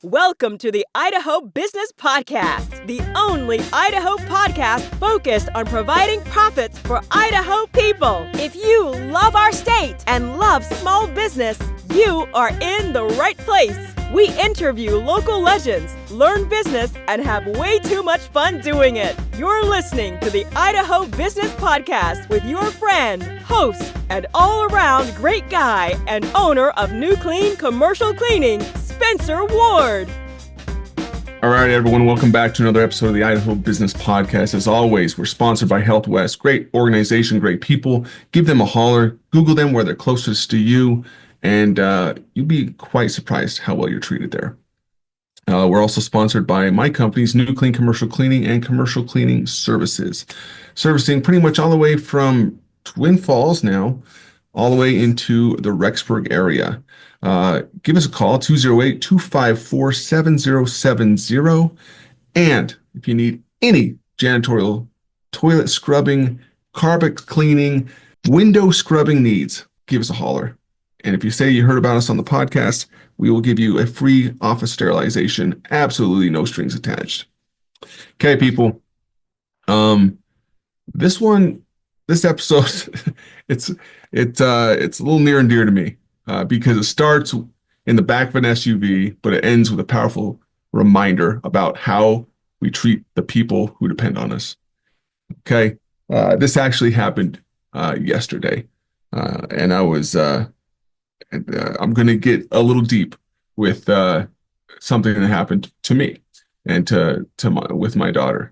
Welcome to the Idaho Business Podcast, the only Idaho podcast focused on providing profits for Idaho people. If you love our state and love small business, you are in the right place. We interview local legends, learn business, and have way too much fun doing it. You're listening to the Idaho Business Podcast with your friend, host, and all-around great guy and owner of New Clean Commercial Cleaning, Spencer Ward. All right, everyone, welcome back to another episode of the Idaho Business Podcast. As always, we're sponsored by Health West. Great organization, great people. Give them a holler. Google them where they're closest to you, and you'll be quite surprised how well you're treated there. We're also sponsored by my companies, New Clean Commercial Cleaning and Commercial Cleaning Services, servicing pretty much all the way from Twin Falls now, all the way into the Rexburg area. Give us a call, 208-254-7070. And if you need any janitorial, toilet scrubbing, carpet cleaning, window scrubbing needs, give us a holler. And if you say you heard about us on the podcast, we will give you a free office sterilization, absolutely no strings attached. Okay, people. This episode, it's a little near and dear to me. Because it starts in the back of an SUV, but it ends with a powerful reminder about how we treat the people who depend on us. Okay, this actually happened yesterday, and I'm going to get a little deep with something that happened to me and with my daughter,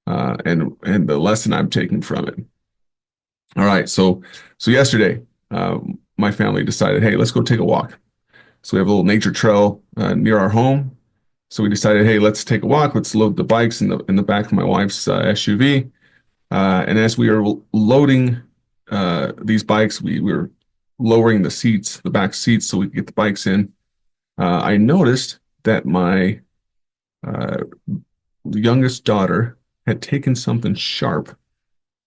and the lesson I'm taking from it. All right, so yesterday. My family decided, hey, let's go take a walk. So we have a little nature trail near our home. So we decided, hey, let's take a walk. Let's load the bikes in the back of my wife's SUV. And as we were loading these bikes, we were lowering the back seats, so we could get the bikes in. I noticed that my youngest daughter had taken something sharp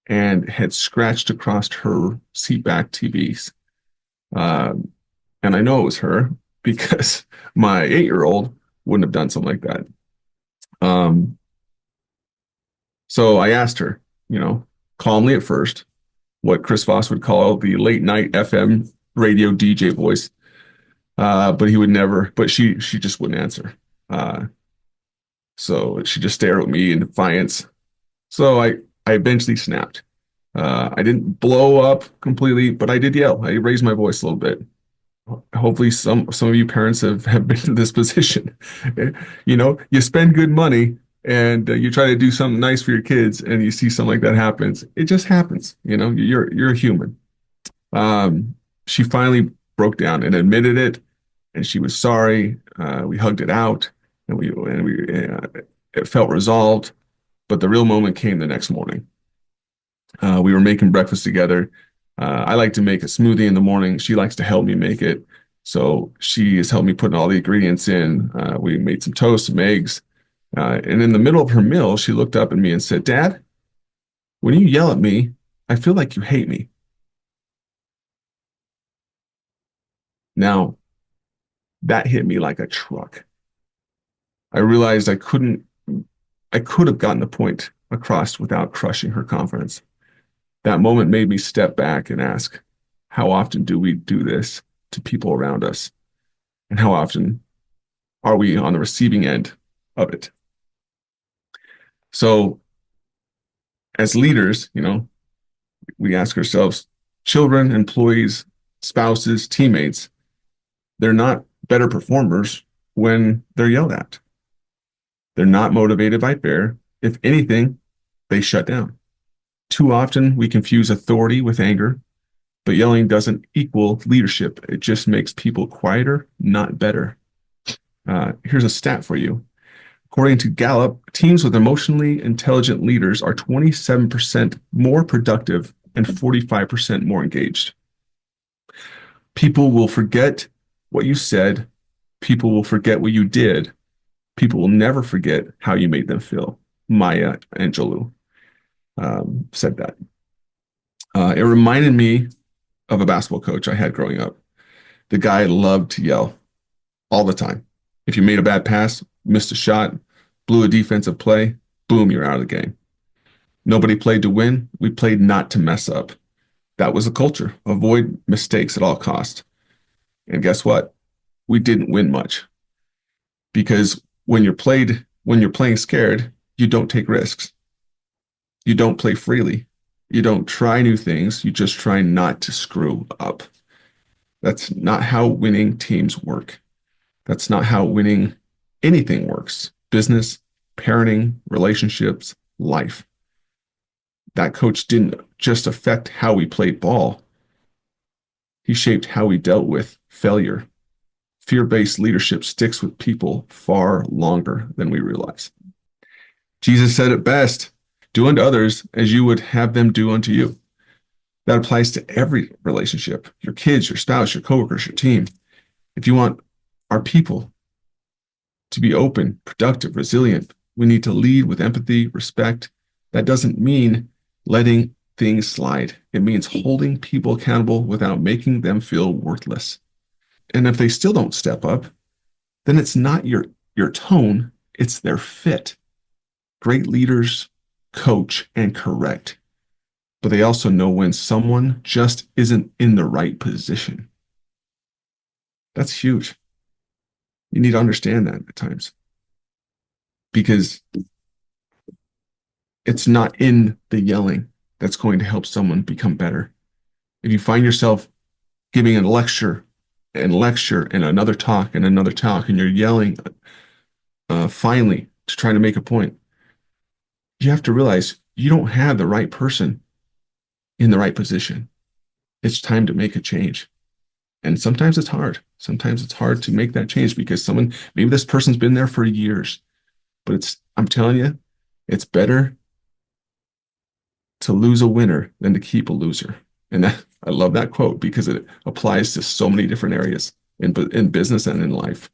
and had scratched across her seat back TVs. And I know it was her because my 8-year-old wouldn't have done something like that. So I asked her, calmly at first, what Chris Voss would call the late night FM radio DJ voice. But he would never, but she just wouldn't answer. So she just stared at me in defiance. So I eventually snapped. I didn't blow up completely, but I did yell. I raised my voice a little bit. Hopefully some of you parents have been in this position. You spend good money and you try to do something nice for your kids and you see something like that happens. It just happens. You're a human. She finally broke down and admitted it, and she was sorry. We hugged it out and it felt resolved, but the real moment came the next morning. We were making breakfast together. I like to make a smoothie in the morning. She likes to help me make it. So she has helped me putting all the ingredients in. We made some toast, some eggs. And in the middle of her meal, she looked up at me and said, "Dad, when you yell at me, I feel like you hate me." Now, that hit me like a truck. I realized I could have gotten the point across without crushing her confidence. That moment made me step back and ask, how often do we do this to people around us? And how often are we on the receiving end of it? So as leaders, we ask ourselves, children, employees, spouses, teammates, they're not better performers when they're yelled at. They're not motivated by fear. If anything, they shut down. Too often, we confuse authority with anger, but yelling doesn't equal leadership. It just makes people quieter, not better. Here's a stat for you. According to Gallup, teams with emotionally intelligent leaders are 27% more productive and 45% more engaged. People will forget what you said. People will forget what you did. People will never forget how you made them feel. Maya Angelou said that. It reminded me of a basketball coach I had growing up. The guy loved to yell all the time. If you made a bad pass, missed a shot, blew a defensive play, boom, you're out of the game. Nobody played to win. We played not to mess up. That was the culture. Avoid mistakes at all costs. And guess what? We didn't win much. Because when you're playing scared, you don't take risks. You don't play freely. You don't try new things. You just try not to screw up. That's not how winning teams work. That's not how winning anything works. Business, parenting, relationships, life. That coach didn't just affect how we played ball. He shaped how we dealt with failure. Fear-based leadership sticks with people far longer than we realize. Jesus said it best, do unto others as you would have them do unto you. That applies to every relationship, your kids, your spouse, your coworkers, your team. If you want our people to be open, productive, resilient, we need to lead with empathy, respect. That doesn't mean letting things slide. It means holding people accountable without making them feel worthless. And if they still don't step up, then it's not your tone, it's their fit. Great leaders coach and correct, but they also know when someone just isn't in the right position. That's huge. You need to understand that at times, because it's not in the yelling that's going to help someone become better. If you find yourself giving a lecture and another talk and another talk, and you're yelling finally to try to make a point, you have to realize you don't have the right person in the right position. It's time to make a change. And sometimes it's hard. Sometimes it's hard to make that change because maybe this person's been there for years, but I'm telling you, it's better to lose a winner than to keep a loser. And I love that quote because it applies to so many different areas in business and in life.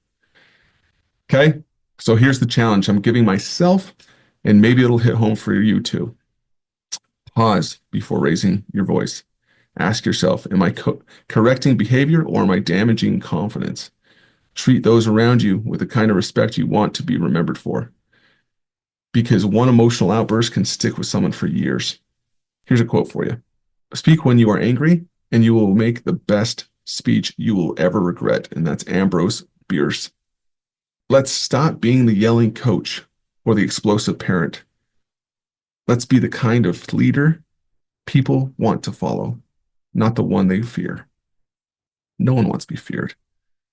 Okay, so here's the challenge I'm giving myself, and maybe it'll hit home for you too. Pause before raising your voice. Ask yourself, am I correcting behavior or am I damaging confidence? Treat those around you with the kind of respect you want to be remembered for. Because one emotional outburst can stick with someone for years. Here's a quote for you. Speak when you are angry, and you will make the best speech you will ever regret. And that's Ambrose Bierce. Let's stop being the yelling coach or the explosive parent. Let's be the kind of leader people want to follow, not the one they fear. No one wants to be feared.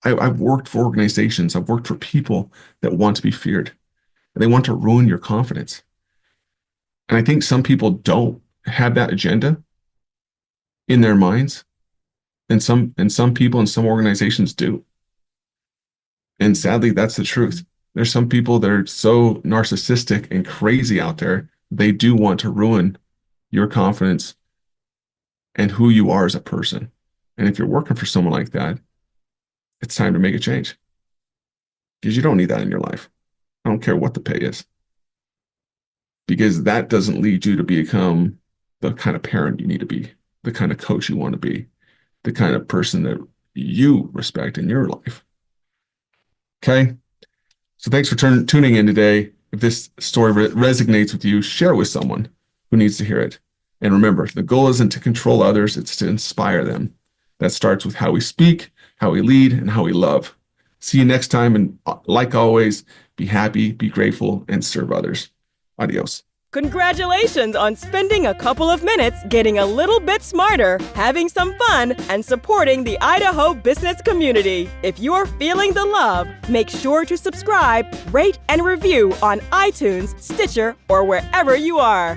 I've worked for organizations. I've worked for people that want to be feared. And they want to ruin your confidence. And I think some people don't have that agenda in their minds. And some people in some organizations do. And sadly, that's the truth. There's some people that are so narcissistic and crazy out there, they do want to ruin your confidence and who you are as a person. And if you're working for someone like that, it's time to make a change. Because you don't need that in your life. I don't care what the pay is. Because that doesn't lead you to become the kind of parent you need to be, the kind of coach you want to be, the kind of person that you respect in your life. Okay? So thanks for tuning in today. If this story resonates with you, share it with someone who needs to hear it. And remember, the goal isn't to control others, it's to inspire them. That starts with how we speak, how we lead, and how we love. See you next time, and like always, be happy, be grateful, and serve others. Adios. Congratulations on spending a couple of minutes getting a little bit smarter, having some fun, and supporting the Idaho business community. If you're feeling the love, make sure to subscribe, rate, and review on iTunes, Stitcher, or wherever you are.